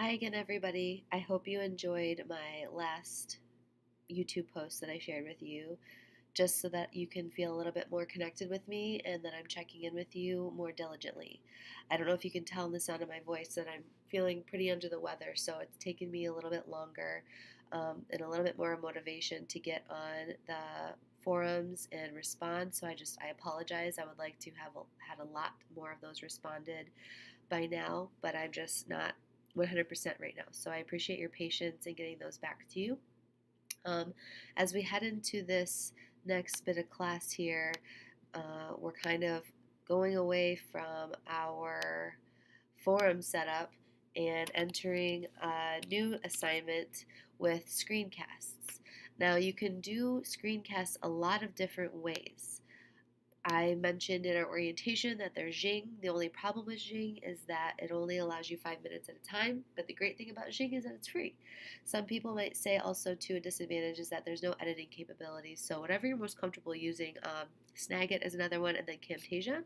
Hi again, everybody. I hope you enjoyed my last YouTube post that I shared with you, just so that you can feel a little bit more connected with me and that I'm checking in with you more diligently. I don't know if you can tell in the sound of my voice that I'm feeling pretty under the weather, so it's taken me a little bit longer and a little bit more motivation to get on the forums and respond. So I apologize. I would like to have had a lot more of those responded by now, but I'm just not 100% right now. So I appreciate your patience in getting those back to you. As we head into this next bit of class here, we're kind of going away from our forum setup and entering a new assignment with screencasts. Now, you can do screencasts a lot of different ways. I mentioned in our orientation that there's Xing. The only problem with Xing is that it only allows you 5 minutes at a time, but the great thing about Xing is that it's free. Some people might say also to a disadvantage is that there's no editing capabilities. So whatever you're most comfortable using, Snagit is another one, and then Camtasia.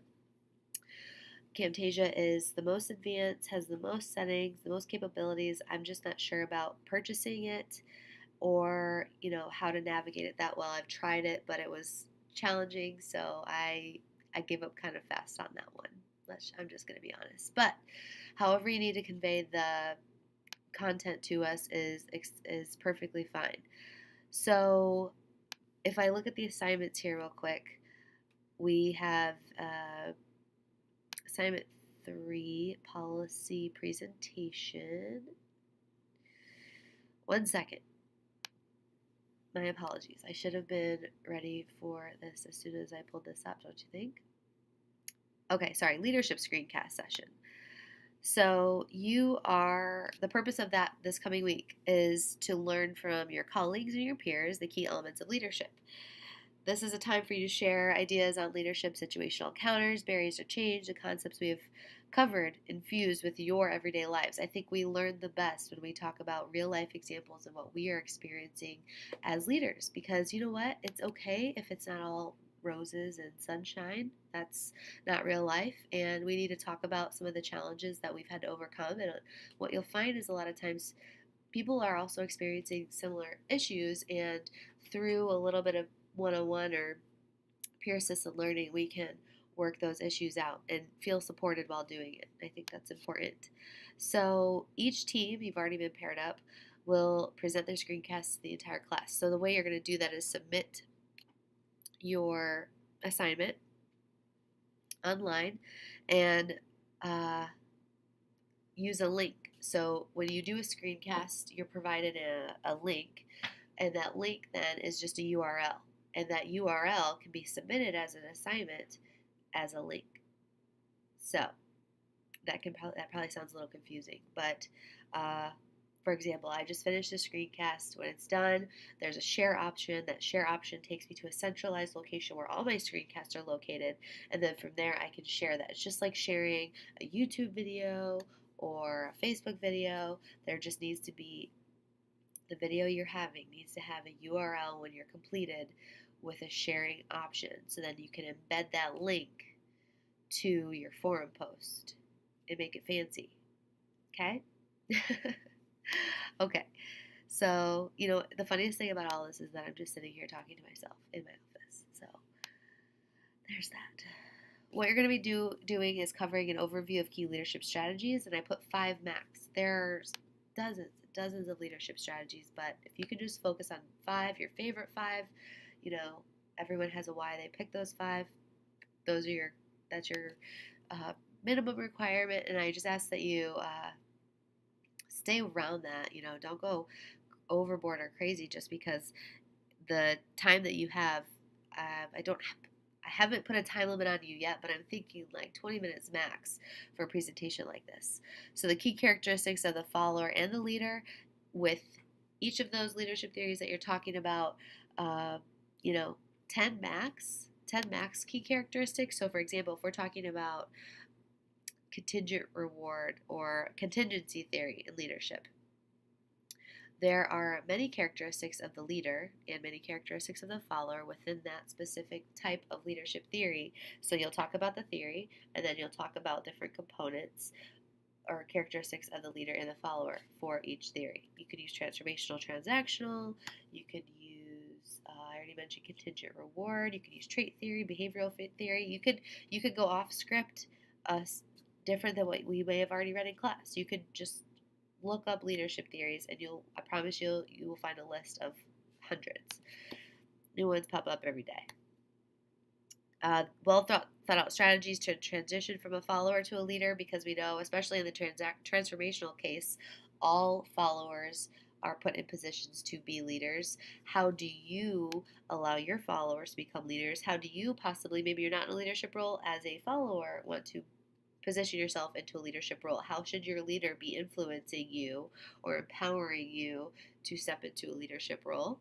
Camtasia is the most advanced, has the most settings, the most capabilities. I'm just not sure about purchasing it or how to navigate it that well. I've tried it, but it was challenging, so I gave up kind of fast on that one. I'm just going to be honest. But however you need to convey the content to us is perfectly fine. So if I look at the assignments here real quick, we have assignment 3, policy presentation. 1 second. My apologies. I should have been ready for this as soon as I pulled this up, don't you think? Okay, sorry, leadership screencast session. So the purpose of that this coming week is to learn from your colleagues and your peers the key elements of leadership. This is a time for you to share ideas on leadership, situational encounters, barriers to change, the concepts we have covered, infused with your everyday lives. I think we learn the best when we talk about real life examples of what we are experiencing as leaders. Because you know what? It's okay if it's not all roses and sunshine. That's not real life. And we need to talk about some of the challenges that we've had to overcome. And what you'll find is a lot of times people are also experiencing similar issues, and through a little bit of one-on-one or peer assisted learning, we can work those issues out and feel supported while doing it. I think that's important. So each team, you've already been paired up, will present their screencasts to the entire class. So the way you're going to do that is submit your assignment online and use a link. So when you do a screencast, you're provided a link, and that link then is just a URL. And that URL can be submitted as an assignment as a link. So that probably sounds a little confusing, but for example, I just finished a screencast. When it's done, there's a share option. That share option takes me to a centralized location where all my screencasts are located, and then from there I can share that. It's just like sharing a YouTube video or a Facebook video. There just needs to be the video you're having needs to have a URL when you're completed with a sharing option. So then you can embed that link to your forum post and make it fancy. Okay? Okay. So, the funniest thing about all this is that I'm just sitting here talking to myself in my office. So, there's that. What you're going to be doing is covering an overview of key leadership strategies, and I put 5 max. There's dozens of leadership strategies, but if you can just focus on 5, your favorite 5, everyone has a why they pick those 5. That's your minimum requirement, and I just ask that you stay around that. Don't go overboard or crazy just because the time that you have. I haven't put a time limit on you yet, but I'm thinking like 20 minutes max for a presentation like this. So the key characteristics of the follower and the leader with each of those leadership theories that you're talking about, 10 max key characteristics. So for example, if we're talking about contingent reward or contingency theory in leadership, there are many characteristics of the leader and many characteristics of the follower within that specific type of leadership theory. So you'll talk about the theory, and then you'll talk about different components or characteristics of the leader and the follower for each theory. You could use transformational, transactional. You could use I already mentioned contingent reward. You could use trait theory, behavioral theory. You could go off script, different than what we may have already read in class. You could just look up leadership theories, and I promise you will find a list of hundreds. New ones pop up every day. Well thought out strategies to transition from a follower to a leader, because we know, especially in the transformational case, all followers are put in positions to be leaders. How do you allow your followers to become leaders? How do you possibly, maybe you're not in a leadership role, as a follower, want to position yourself into a leadership role? How should your leader be influencing you or empowering you to step into a leadership role?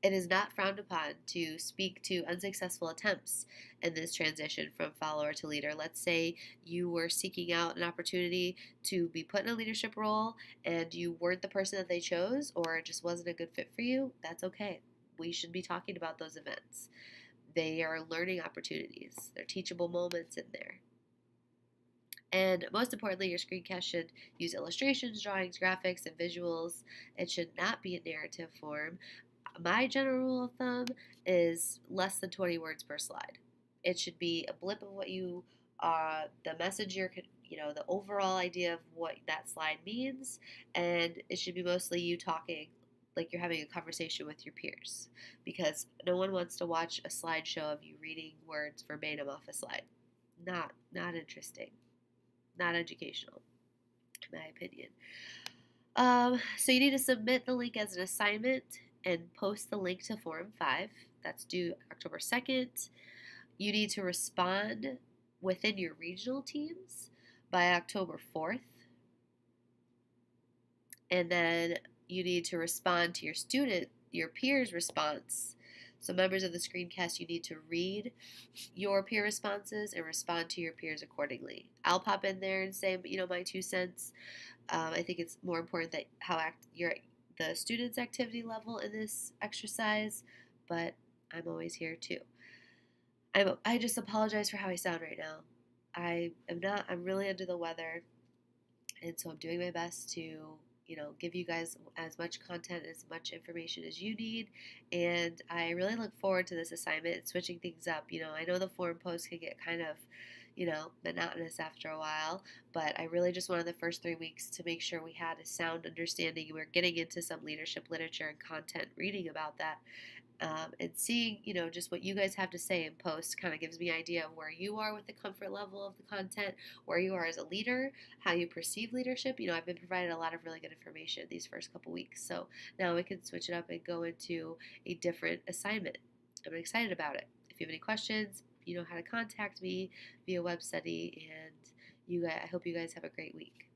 It is not frowned upon to speak to unsuccessful attempts in this transition from follower to leader. Let's say you were seeking out an opportunity to be put in a leadership role and you weren't the person that they chose, or it just wasn't a good fit for you. That's okay. We should be talking about those events. They are learning opportunities. They're teachable moments in there. And most importantly, your screencast should use illustrations, drawings, graphics, and visuals. It should not be in narrative form. My general rule of thumb is less than 20 words per slide. It should be a blip of what you, the message the overall idea of what that slide means, and it should be mostly you talking like you're having a conversation with your peers, because no one wants to watch a slideshow of you reading words verbatim off a slide. Not interesting, not educational, in my opinion. So you need to submit the link as an assignment and post the link to Forum 5. That's due October 2nd. You need to respond within your regional teams by October 4th. And then you need to respond to your peers' response. So members of the screencast, you need to read your peer responses and respond to your peers accordingly. I'll pop in there and say, my 2 cents. I think it's more important that the student's activity level in this exercise, but I'm always here too. I just apologize for how I sound right now. I'm really under the weather, and so I'm doing my best to give you guys as much content, as much information as you need, and I really look forward to this assignment and switching things up. I know the forum posts can get kind of monotonous after a while, but I really just wanted the first 3 weeks to make sure we had a sound understanding. We're getting into some leadership literature and content, reading about that, and seeing, just what you guys have to say in posts kind of gives me an idea of where you are with the comfort level of the content, where you are as a leader, how you perceive leadership. I've been provided a lot of really good information these first couple weeks, so now we can switch it up and go into a different assignment. I'm excited about it. If you have any questions, you know how to contact me via web study, and I hope you guys have a great week.